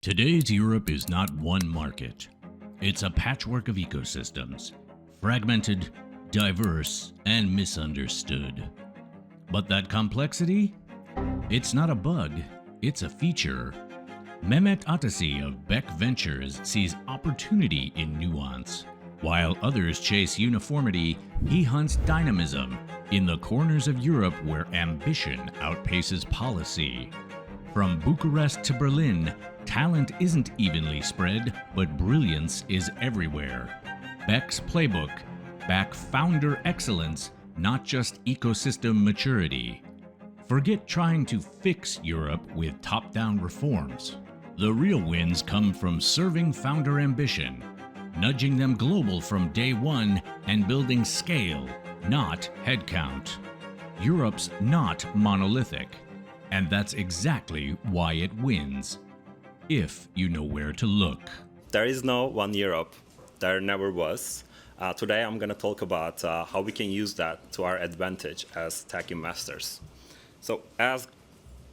Today's Europe is not one market. It's a patchwork of ecosystems, fragmented, diverse, and misunderstood. But that complexity? It's not a bug, it's a feature. Mehmet Atici of Bek Ventures sees opportunity in nuance. While others chase uniformity, he hunts dynamism in the corners of Europe where ambition outpaces policy. From Bucharest to Berlin, talent isn't evenly spread, but brilliance is everywhere. Bek's playbook: back founder excellence, not just ecosystem maturity. Forget trying to fix Europe with top-down reforms. The real wins come from serving founder ambition, nudging them global from day one, and building scale, not headcount. Europe's not monolithic, and that's exactly why it wins, if you know where to look. There is no one Europe. There never was. Today I'm going to talk about how we can use that to our advantage as tech investors. So as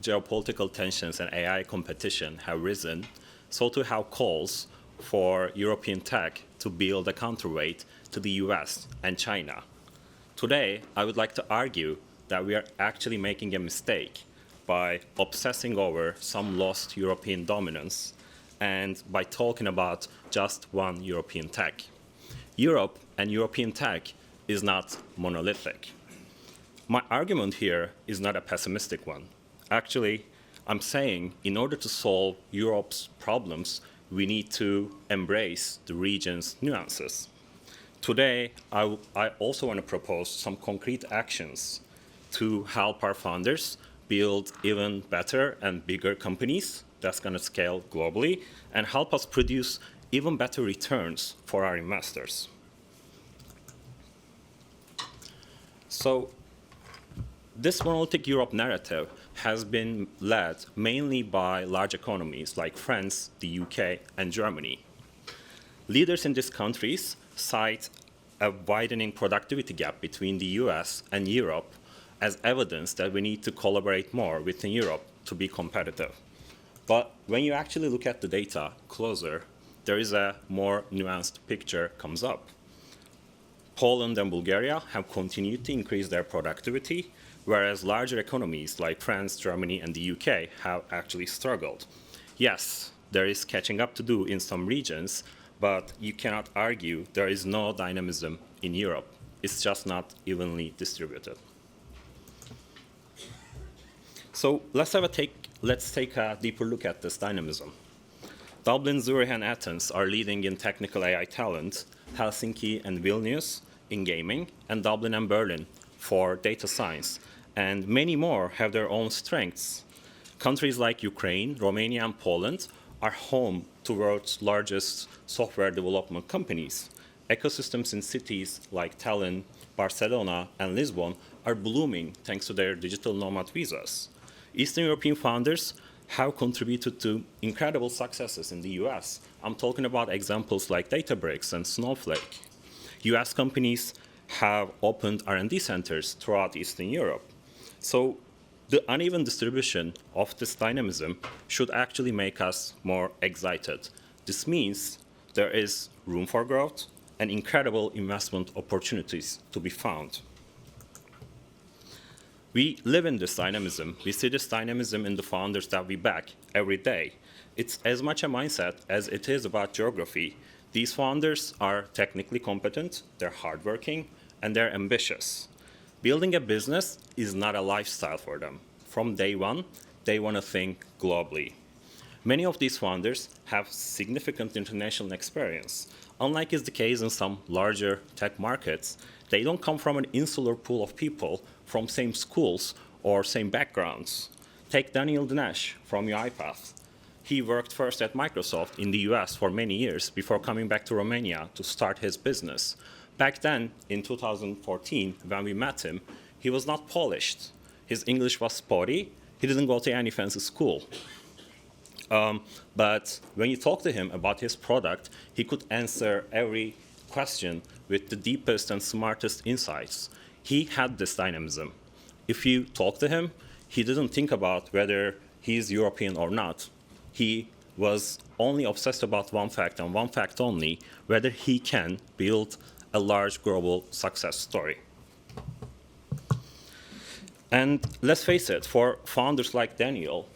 geopolitical tensions and AI competition have risen, so too have calls for European tech to build a counterweight to the US and China. Today, I would like to argue that we are actually making a mistake by obsessing over some lost European dominance and by talking about just one European tech. Europe and European tech is not monolithic. My argument here is not a pessimistic one. Actually, I'm saying in order to solve Europe's problems, we need to embrace the region's nuances. Today, I also want to propose some concrete actions to help our founders build even better and bigger companies that's going to scale globally and help us produce even better returns for our investors. So this monolithic Europe narrative has been led mainly by large economies like France, the UK, and Germany. Leaders in these countries cite a widening productivity gap between the US and Europe as evidence that we need to collaborate more within Europe to be competitive. But when you actually look at the data closer, there is a more nuanced picture comes up. Poland and Bulgaria have continued to increase their productivity, whereas larger economies like France, Germany, and the UK have actually struggled. Yes, there is catching up to do in some regions, but you cannot argue there is no dynamism in Europe. It's just not evenly distributed. So let's take a deeper look at this dynamism. Dublin, Zurich, and Athens are leading in technical AI talent, Helsinki and Vilnius in gaming, and Dublin and Berlin for data science, and many more have their own strengths. Countries like Ukraine, Romania, and Poland are home to the world's largest software development companies. Ecosystems in cities like Tallinn, Barcelona, and Lisbon are blooming thanks to their digital nomad visas. Eastern European founders have contributed to incredible successes in the US. I'm talking about examples like Databricks and Snowflake. US companies have opened R&D centers throughout Eastern Europe. So the uneven distribution of this dynamism should actually make us more excited. This means there is room for growth and incredible investment opportunities to be found. We live in this dynamism. We see this dynamism in the founders that we back every day. It's as much a mindset as it is about geography. These founders are technically competent, they're hardworking, and they're ambitious. Building a business is not a lifestyle for them. From day one, they want to think globally. Many of these founders have significant international experience. Unlike is the case in some larger tech markets, they don't come from an insular pool of people from same schools or same backgrounds. Take Daniel Dinesh from UiPath. He worked first at Microsoft in the US for many years before coming back to Romania to start his business. Back then, in 2014, when we met him, he was not polished. His English was spotty. He didn't go to any fancy school. But when you talk to him about his product, he could answer every question with the deepest and smartest insights. He had this dynamism. If you talk to him, he didn't think about whether he's European or not. He was only obsessed about one fact and one fact only, whether he can build a large global success story. And let's face it, for founders like Daniel,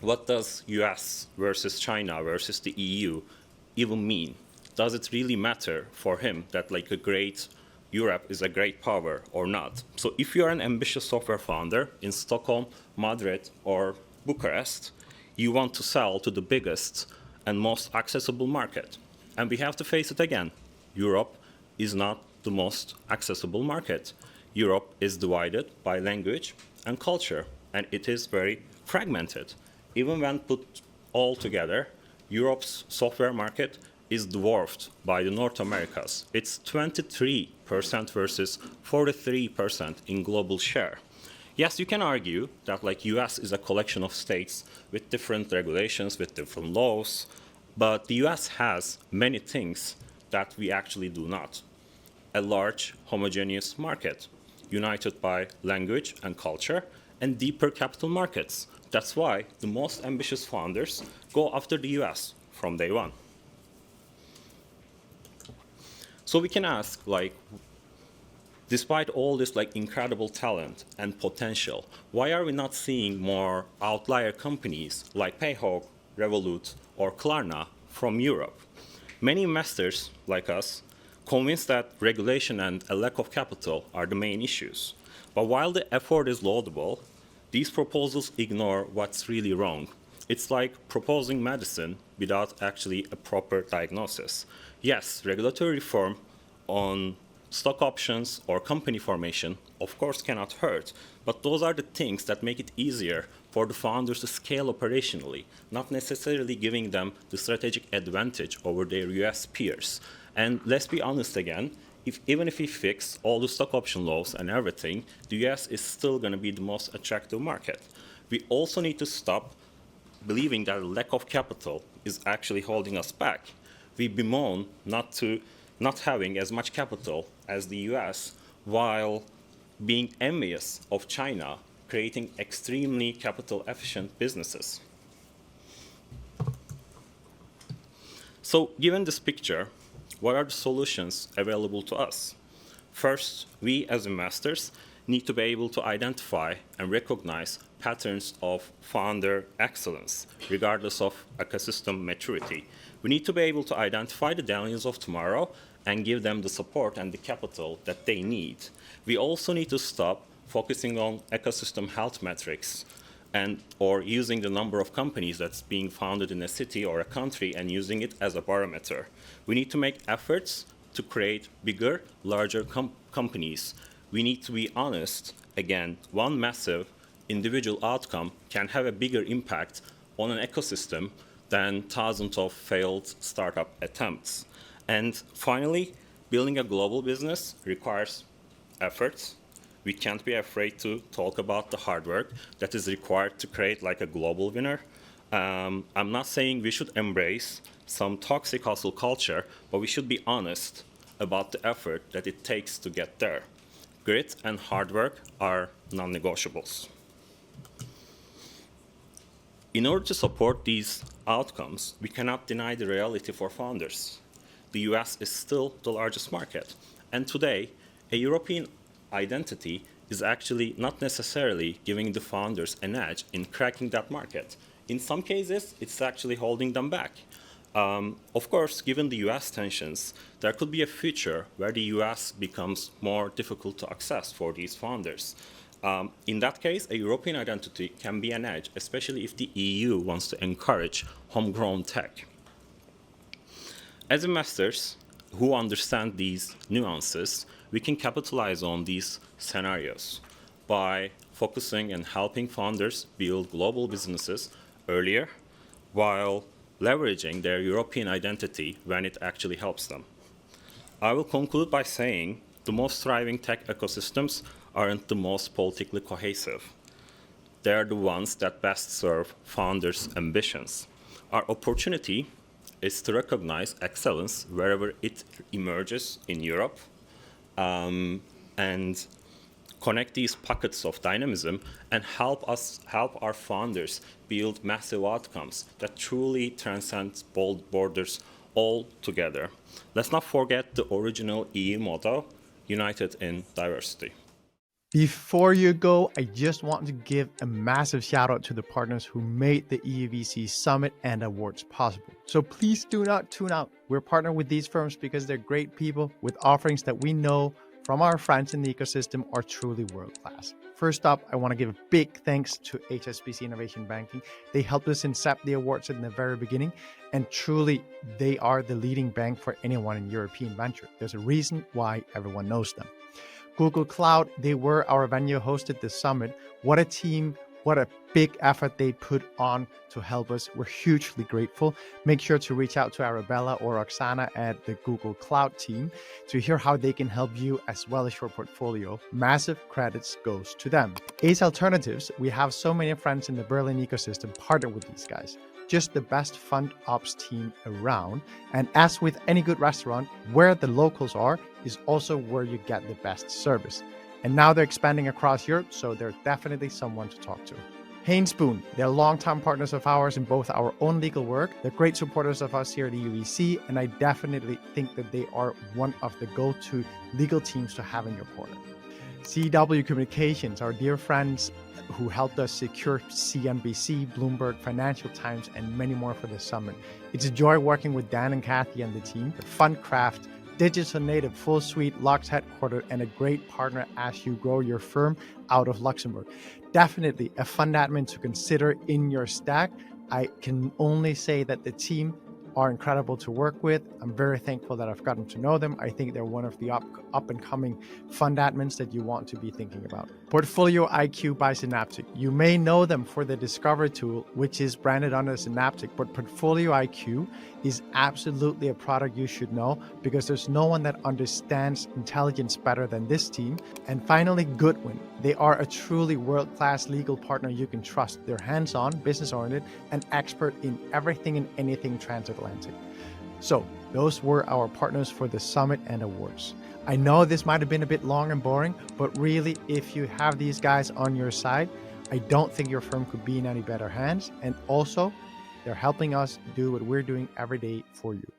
what does US versus China versus the EU even mean? Does it really matter for him that like Europe is a great power or not? So if you're an ambitious software founder in Stockholm, Madrid, or Bucharest, you want to sell to the biggest and most accessible market. And we have to face it again. Europe is not the most accessible market. Europe is divided by language and culture, and it is very fragmented. Even when put all together, Europe's software market is dwarfed by the North Americas. It's 23% versus 43% in global share. Yes, you can argue that like US is a collection of states with different regulations, with different laws, but the US has many things that we actually do not. A large homogeneous market, united by language and culture, and deeper capital markets. That's why the most ambitious founders go after the US from day one. So we can ask, like, despite all this like incredible talent and potential, why are we not seeing more outlier companies like Payhawk, Revolut, or Klarna from Europe? Many investors like us convinced that regulation and a lack of capital are the main issues. But while the effort is laudable, these proposals ignore what's really wrong. It's like proposing medicine without actually a proper diagnosis. Yes, regulatory reform on stock options or company formation, of course, cannot hurt, but those are the things that make it easier for the founders to scale operationally, not necessarily giving them the strategic advantage over their US peers. And let's be honest again, even if we fix all the stock option laws and everything, the US is still going to be the most attractive market. We also need to stop believing that a lack of capital is actually holding us back. We bemoan not having as much capital as the US while being envious of China, creating extremely capital efficient businesses. So given this picture, what are the solutions available to us? First, we as investors need to be able to identify and recognize patterns of founder excellence, regardless of ecosystem maturity. We need to be able to identify the Daniels of tomorrow and give them the support and the capital that they need. We also need to stop focusing on ecosystem health metrics or using the number of companies that's being founded in a city or a country and using it as a barometer. We need to make efforts to create bigger, larger companies. We need to be honest. Again, one massive individual outcome can have a bigger impact on an ecosystem than thousands of failed startup attempts. And finally, building a global business requires efforts. We can't be afraid to talk about the hard work that is required to create like a global winner. I'm not saying we should embrace some toxic hustle culture, but we should be honest about the effort that it takes to get there. Grit and hard work are non-negotiables. In order to support these outcomes, we cannot deny the reality for founders. The US is still the largest market, and today, a European identity is actually not necessarily giving the founders an edge in cracking that market. In some cases, it's actually holding them back. Of course, given the US tensions, there could be a future where the US becomes more difficult to access for these founders. In that case, a European identity can be an edge, especially if the EU wants to encourage homegrown tech. As investors who understand these nuances, we can capitalize on these scenarios by focusing and helping founders build global businesses earlier while leveraging their European identity when it actually helps them. I will conclude by saying the most thriving tech ecosystems aren't the most politically cohesive. They're the ones that best serve founders' ambitions. Our opportunity is to recognize excellence wherever it emerges in Europe and connect these pockets of dynamism, and help our founders build massive outcomes that truly transcend bold borders all together. Let's not forget the original EU motto, United in Diversity. Before you go, I just want to give a massive shout out to the partners who made the EUVC Summit and Awards possible. So please do not tune out. We're partnered with these firms because they're great people with offerings that we know from our friends in the ecosystem are truly world-class. First up, I want to give a big thanks to HSBC Innovation Banking. They helped us incept the awards in the very beginning, and truly, they are the leading bank for anyone in European venture. There's a reason why everyone knows them. Google Cloud, they were our venue, hosted the summit. What a team, what a big effort they put on to help us. We're hugely grateful. Make sure to reach out to Arabella or Oksana at the Google Cloud team to hear how they can help you as well as your portfolio. Massive credits goes to them. Ace Alternatives, we have so many friends in the Berlin ecosystem partner with these guys. Just the best fund ops team around. And as with any good restaurant, where the locals are is also where you get the best service. And now they're expanding across Europe, so they're definitely someone to talk to. Haynes Boone, they're longtime partners of ours in both our own legal work. They're great supporters of us here at EUVC, and I definitely think that they are one of the go-to legal teams to have in your corner. CW Communications, our dear friends who helped us secure CNBC, Bloomberg, Financial Times, and many more for the summit. It's a joy working with Dan and Kathy and the team. The Fundcraft, digital native, full suite, Lux headquartered, and a great partner as you grow your firm out of Luxembourg. Definitely a fund admin to consider in your stack. I can only say that the team are incredible to work with. I'm very thankful that I've gotten to know them. I think they're one of the up and coming fund admins that you want to be thinking about. Portfolio IQ by Synaptic. You may know them for the Discover tool, which is branded under Synaptic, but Portfolio IQ is absolutely a product you should know because there's no one that understands intelligence better than this team. And finally, Goodwin. They are a truly world-class legal partner you can trust. They're hands-on, business-oriented, and expert in everything and anything transatlantic. So those were our partners for the summit and awards. I know this might have been a bit long and boring, but really, if you have these guys on your side, I don't think your firm could be in any better hands. And also, they're helping us do what we're doing every day for you.